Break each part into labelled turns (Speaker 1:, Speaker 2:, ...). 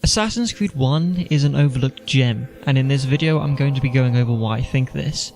Speaker 1: Assassin's Creed 1 is an overlooked gem, and in this video I'm going to be going over why I think this.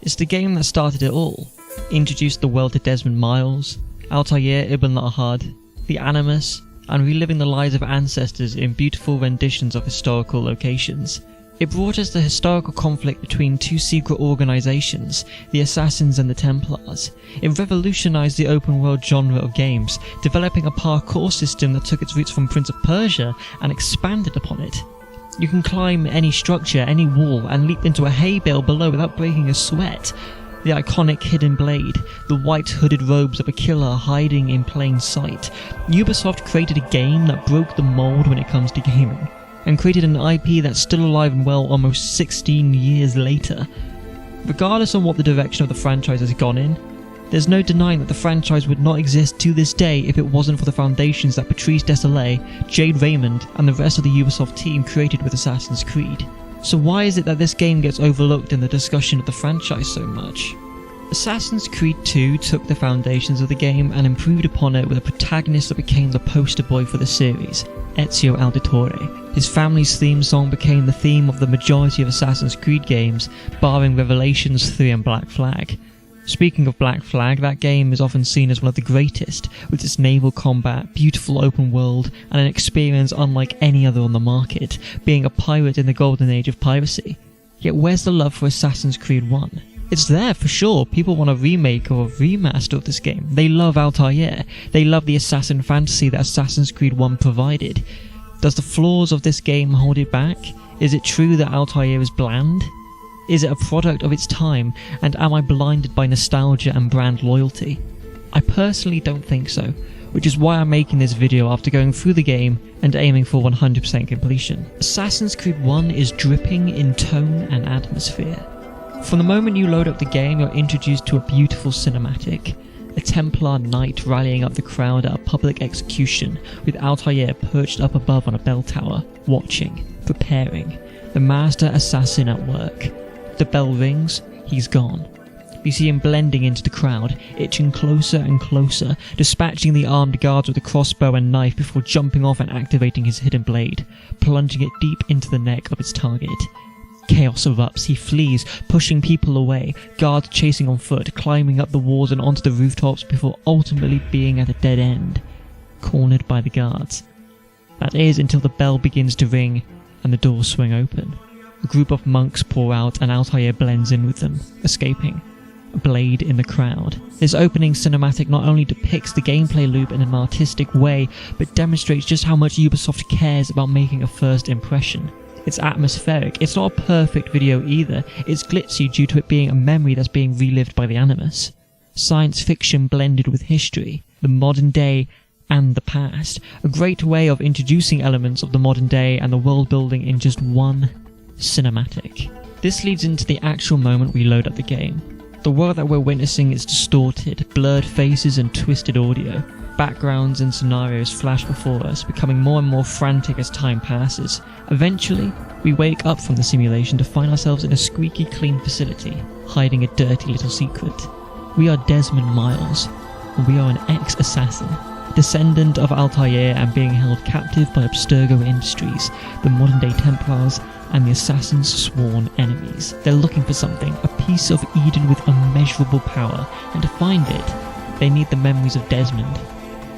Speaker 1: It's the game that started it all, introduced the world to Desmond Miles, Altair Ibn Lahad, the Animus, and reliving the lives of ancestors in beautiful renditions of historical locations. It brought us the historical conflict between two secret organisations, the Assassins and the Templars. It revolutionised the open world genre of games, developing a parkour system that took its roots from Prince of Persia and expanded upon it. You can climb any structure, any wall, and leap into a hay bale below without breaking a sweat. The iconic hidden blade, the white hooded robes of a killer hiding in plain sight. Ubisoft created a game that broke the mould when it comes to gaming, and created an IP that's still alive and well almost 16 years later. Regardless of what the direction of the franchise has gone in, there's no denying that the franchise would not exist to this day if it wasn't for the foundations that Patrice Désilets, Jade Raymond, and the rest of the Ubisoft team created with Assassin's Creed. So why is it that this game gets overlooked in the discussion of the franchise so much? Assassin's Creed 2 took the foundations of the game and improved upon it with a protagonist that became the poster boy for the series, Ezio Auditore. His family's theme song became the theme of the majority of Assassin's Creed games, barring Revelations 3 and Black Flag. Speaking of Black Flag, that game is often seen as one of the greatest, with its naval combat, beautiful open world, and an experience unlike any other on the market, being a pirate in the golden age of piracy. Yet where's the love for Assassin's Creed 1? It's there for sure. People want a remake or a remaster of this game. They love Altair. They love the assassin fantasy that Assassin's Creed 1 provided. Does the flaws of this game hold it back? Is it true that Altair is bland? Is it a product of its time, and am I blinded by nostalgia and brand loyalty? I personally don't think so, which is why I'm making this video after going through the game and aiming for 100% completion. Assassin's Creed 1 is dripping in tone and atmosphere. From the moment you load up the game, you're introduced to a beautiful cinematic. A Templar knight rallying up the crowd at a public execution, with Altair perched up above on a bell tower, watching, preparing. The master assassin at work. The bell rings, he's gone. You see him blending into the crowd, itching closer and closer, dispatching the armed guards with a crossbow and knife before jumping off and activating his hidden blade, plunging it deep into the neck of its target. Chaos erupts, he flees, pushing people away, guards chasing on foot, climbing up the walls and onto the rooftops before ultimately being at a dead end, cornered by the guards. That is until the bell begins to ring and the doors swing open. A group of monks pour out and Altair blends in with them, escaping, a blade in the crowd. This opening cinematic not only depicts the gameplay loop in an artistic way, but demonstrates just how much Ubisoft cares about making a first impression. It's atmospheric. It's not a perfect video either. It's glitzy due to it being a memory that's being relived by the Animus. Science fiction blended with history, the modern day and the past. A great way of introducing elements of the modern day and the world building in just one cinematic. This leads into the actual moment we load up the game. The world that we're witnessing is distorted, blurred faces and twisted audio. Backgrounds and scenarios flash before us, becoming more and more frantic as time passes. Eventually, we wake up from the simulation to find ourselves in a squeaky clean facility, hiding a dirty little secret. We are Desmond Miles, and we are an ex-assassin, descendant of Altair and being held captive by Abstergo Industries, the modern-day Templars, and the Assassin's sworn enemies. They're looking for something, a piece of Eden with immeasurable power, and to find it, they need the memories of Desmond,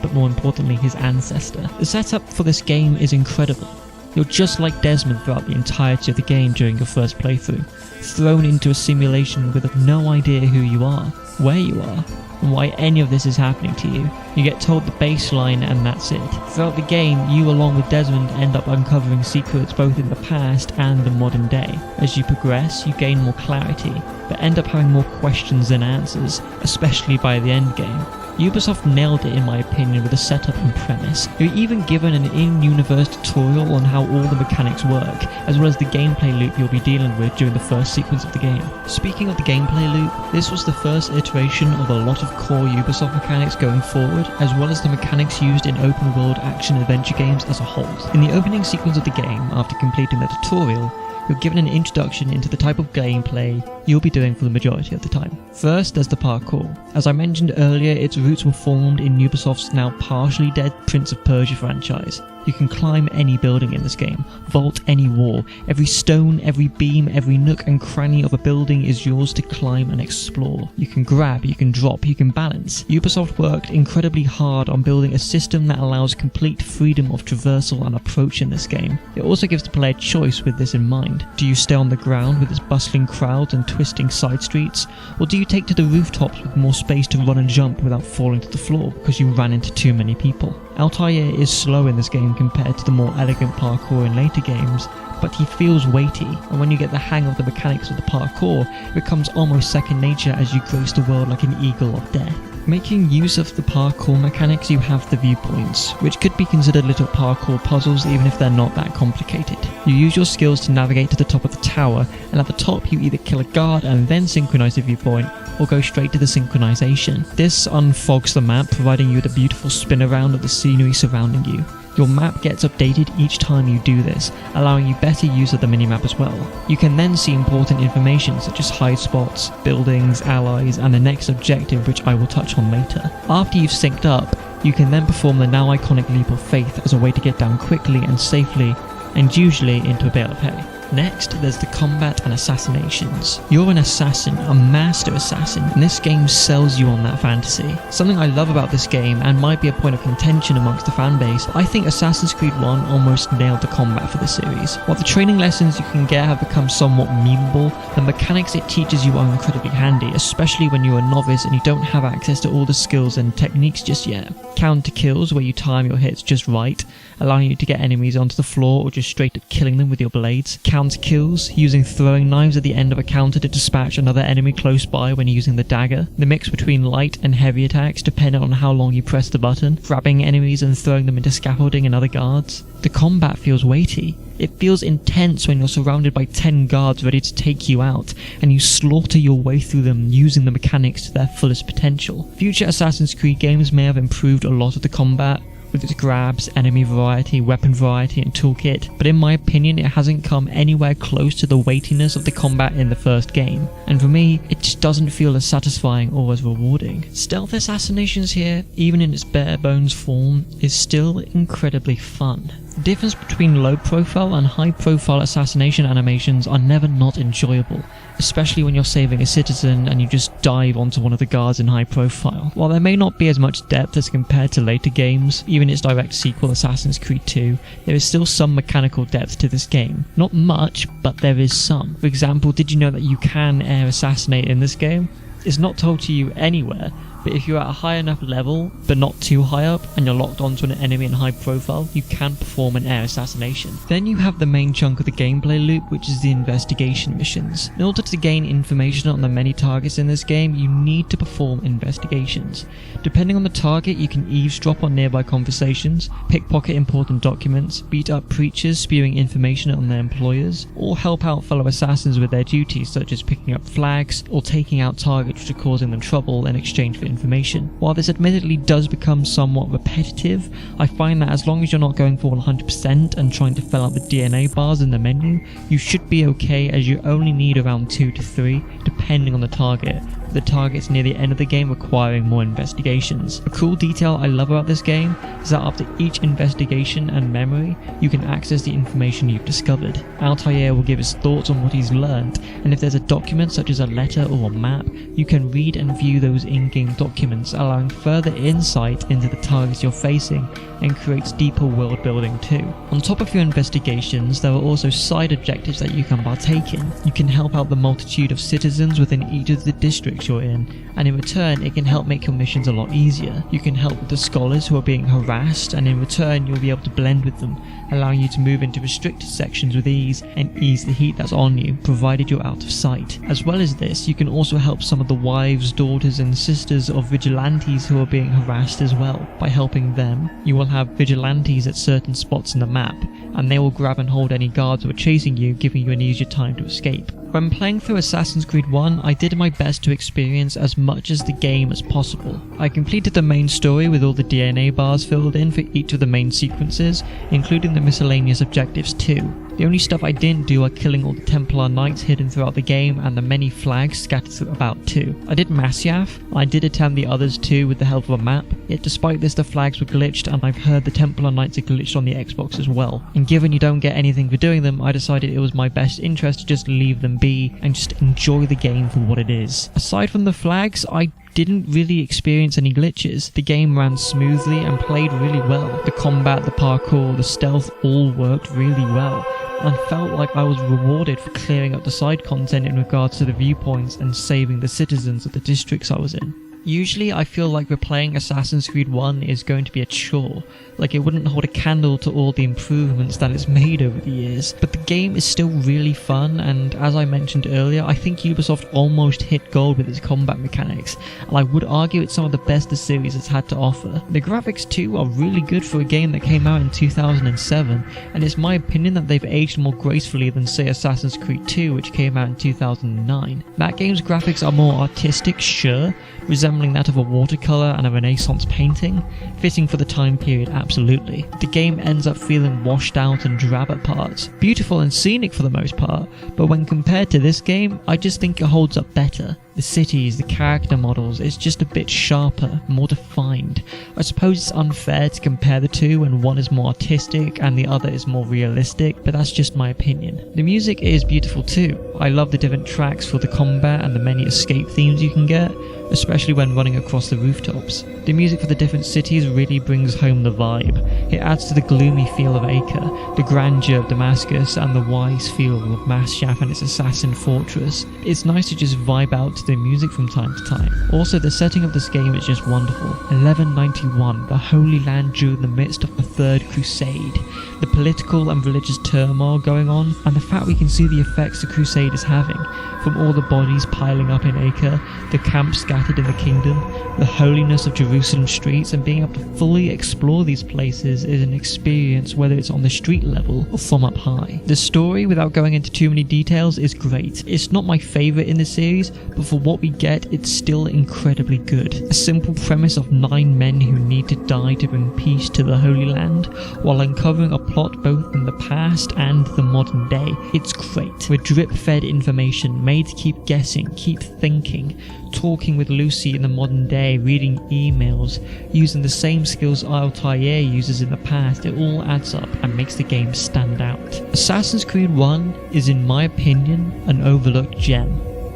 Speaker 1: but more importantly his ancestor. The setup for this game is incredible. You're just like Desmond throughout the entirety of the game during your first playthrough, thrown into a simulation with no idea who you are, where you are, and why any of this is happening to you. You get told the baseline and that's it. Throughout the game, you along with Desmond end up uncovering secrets both in the past and the modern day. As you progress, you gain more clarity, but end up having more questions than answers, especially by the end game. Ubisoft nailed it in my opinion with the setup and premise. You're even given an in-universe tutorial on how all the mechanics work, as well as the gameplay loop you'll be dealing with during the first sequence of the game. Speaking of the gameplay loop, this was the first iteration of a lot of core Ubisoft mechanics going forward, as well as the mechanics used in open world action adventure games as a whole. In the opening sequence of the game, after completing the tutorial, you're given an introduction into the type of gameplay you'll be doing for the majority of the time. First, there's the parkour. As I mentioned earlier, its roots were formed in Ubisoft's now partially dead Prince of Persia franchise. You can climb any building in this game, vault any wall. Every stone, every beam, every nook and cranny of a building is yours to climb and explore. You can grab, you can drop, you can balance. Ubisoft worked incredibly hard on building a system that allows complete freedom of traversal and approach in this game. It also gives the player choice with this in mind. Do you stay on the ground with its bustling crowds and twisting side streets, or do you take to the rooftops with more space to run and jump without falling to the floor because you ran into too many people? Altair is slow in this game compared to the more elegant parkour in later games, but he feels weighty, and when you get the hang of the mechanics of the parkour, it becomes almost second nature as you grace the world like an eagle of death. Making use of the parkour mechanics, you have the viewpoints, which could be considered little parkour puzzles even if they're not that complicated. You use your skills to navigate to the top of the tower, and at the top you either kill a guard and then synchronize the viewpoint, or go straight to the synchronization. This unfogs the map, providing you with a beautiful spin around of the scenery surrounding you. Your map gets updated each time you do this, allowing you better use of the minimap as well. You can then see important information such as hide spots, buildings, allies, and the next objective, which I will touch on later. After you've synced up, you can then perform the now iconic leap of faith as a way to get down quickly and safely, and usually into a bale of hay. Next, there's the combat and assassinations. You're an assassin, a master assassin, and this game sells you on that fantasy. Something I love about this game, and might be a point of contention amongst the fanbase, I think Assassin's Creed 1 almost nailed the combat for the series. While the training lessons you can get have become somewhat memeable, the mechanics it teaches you are incredibly handy, especially when you're a novice and you don't have access to all the skills and techniques just yet. Counter kills, where you time your hits just right, allowing you to get enemies onto the floor or just straight up killing them with your blades. Counter kills, using throwing knives at the end of a counter to dispatch another enemy close by when using the dagger. The mix between light and heavy attacks depending on how long you press the button, grabbing enemies and throwing them into scaffolding and other guards. The combat feels weighty. It feels intense when you're surrounded by 10 guards ready to take you out, and you slaughter your way through them using the mechanics to their fullest potential. Future Assassin's Creed games may have improved a lot of the combat, with its grabs, enemy variety, weapon variety and toolkit, but in my opinion it hasn't come anywhere close to the weightiness of the combat in the first game, and for me it just doesn't feel as satisfying or as rewarding. Stealth Assassinations here, even in its bare bones form, is still incredibly fun. The difference between low profile and high profile assassination animations are never not enjoyable, especially when you're saving a citizen and you just dive onto one of the guards in high profile. While there may not be as much depth as compared to later games, even its direct sequel Assassin's Creed 2, there is still some mechanical depth to this game. Not much, but there is some. For example, did you know that you can air assassinate in this game? It's not told to you anywhere, but if you're at a high enough level, but not too high up, and you're locked onto an enemy in high profile, you can perform an air assassination. Then you have the main chunk of the gameplay loop, which is the investigation missions. In order to gain information on the many targets in this game, you need to perform investigations. Depending on the target, you can eavesdrop on nearby conversations, pickpocket important documents, beat up preachers spewing information on their employers, or help out fellow assassins with their duties such as picking up flags, or taking out targets which are causing them trouble in exchange for information. While this admittedly does become somewhat repetitive, I find that as long as you're not going for 100% and trying to fill out the DNA bars in the menu, you should be okay, as you only need around 2 to 3 depending on the target, with the targets near the end of the game requiring more investigations. A cool detail I love about this game is that after each investigation and memory, you can access the information you've discovered. Altair will give his thoughts on what he's learned, and if there's a document such as a letter or a map, you can read and view those in-game documents, allowing further insight into the targets you're facing and creates deeper world building too. On top of your investigations, there are also side objectives that you can partake in. You can help out the multitude of citizens within each of the districts you're in, and in return it can help make your missions a lot easier. You can help with the scholars who are being harassed, and in return you'll be able to blend with them, allowing you to move into restricted sections with ease and ease the heat that's on you, provided you're out of sight. As well as this, you can also help some of the wives, daughters and sisters of vigilantes who are being harassed as well. By helping them, you will have vigilantes at certain spots in the map, and they will grab and hold any guards who are chasing you, giving you an easier time to escape. When playing through Assassin's Creed 1, I did my best to experience as much as the game as possible. I completed the main story with all the DNA bars filled in for each of the main sequences, including the miscellaneous objectives too. The only stuff I didn't do are killing all the Templar Knights hidden throughout the game and the many flags scattered through about too. I did Masyaf, I did attempt the others too with the help of a map, yet despite this the flags were glitched, and I've heard the Templar Knights are glitched on the Xbox as well. And given you don't get anything for doing them, I decided it was my best interest to just leave them be and just enjoy the game for what it is. Aside from the flags, I didn't really experience any glitches. The game ran smoothly and played really well. The combat, the parkour, the stealth all worked really well, and felt like I was rewarded for clearing up the side content in regards to the viewpoints and saving the citizens of the districts I was in. Usually I feel like replaying Assassin's Creed 1 is going to be a chore, like it wouldn't hold a candle to all the improvements that it's made over the years, but the game is still really fun, and as I mentioned earlier, I think Ubisoft almost hit gold with its combat mechanics, and I would argue it's some of the best the series has had to offer. The graphics too are really good for a game that came out in 2007, and it's my opinion that they've aged more gracefully than say Assassin's Creed 2, which came out in 2009. That game's graphics are more artistic, sure, resembling that of a watercolour and a Renaissance painting, fitting for the time period absolutely. The game ends up feeling washed out and drab at parts, beautiful and scenic for the most part, but when compared to this game, I just think it holds up better. The cities, the character models, it's just a bit sharper, more defined. I suppose it's unfair to compare the two when one is more artistic and the other is more realistic, but that's just my opinion. The music is beautiful too. I love the different tracks for the combat and the many escape themes you can get, especially when running across the rooftops. The music for the different cities really brings home the vibe. It adds to the gloomy feel of Acre, the grandeur of Damascus, and the wise feel of Masyaf and its assassin fortress. It's nice to just vibe out to the music from time to time. Also, the setting of this game is just wonderful. 1191, the Holy Land during the midst of the Third Crusade. The political and religious turmoil going on, and the fact we can see the effects the crusade is having, from all the bodies piling up in Acre, the camps scattered in the kingdom, the holiness of Jerusalem streets, and being able to fully explore these places is an experience whether it's on the street level or from up high. The story, without going into too many details, is great. It's not my favourite in the series, but for what we get, it's still incredibly good. A simple premise of 9 men who need to die to bring peace to the Holy Land, while uncovering a plot both in the past and the modern day. It's great. With drip-fed information made to keep guessing, keep thinking, talking with Lucy in the modern day, reading emails, using the same skills Altair uses in the past, it all adds up and makes the game stand out. Assassin's Creed 1 is, in my opinion, an overlooked gem.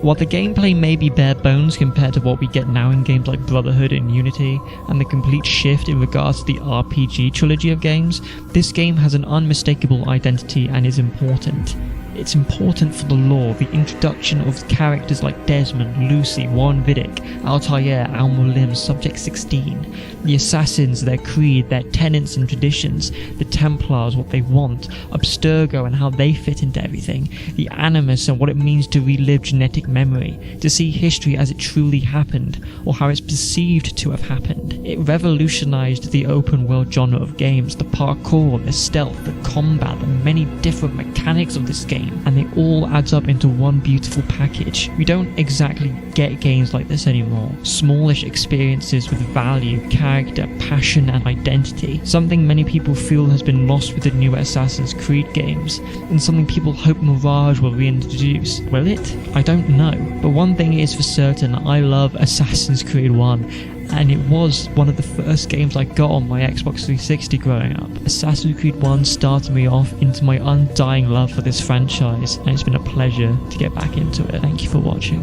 Speaker 1: While the gameplay may be bare bones compared to what we get now in games like Brotherhood and Unity, and the complete shift in regards to the RPG trilogy of games, this game has an unmistakable identity and is important. It's important for the lore, the introduction of characters like Desmond, Lucy, Warren Vidic, Altair, Al-Mualim, Subject 16, the assassins, their creed, their tenets and traditions, the Templars, what they want, Abstergo and how they fit into everything, the Animus and what it means to relive genetic memory, to see history as it truly happened, or how it's perceived to have happened. It revolutionized the open world genre of games, the parkour, the stealth, the combat, the many different mechanics of this game, and it all adds up into one beautiful package. We don't exactly get games like this anymore. Smallish experiences with value, character, passion and identity. Something many people feel has been lost with the new Assassin's Creed games, and something people hope Mirage will reintroduce. Will it? I don't know. But one thing is for certain, I love Assassin's Creed 1. And it was one of the first games I got on my Xbox 360 growing up. Assassin's Creed 1 started me off into my undying love for this franchise, and it's been a pleasure to get back into it. Thank you for watching.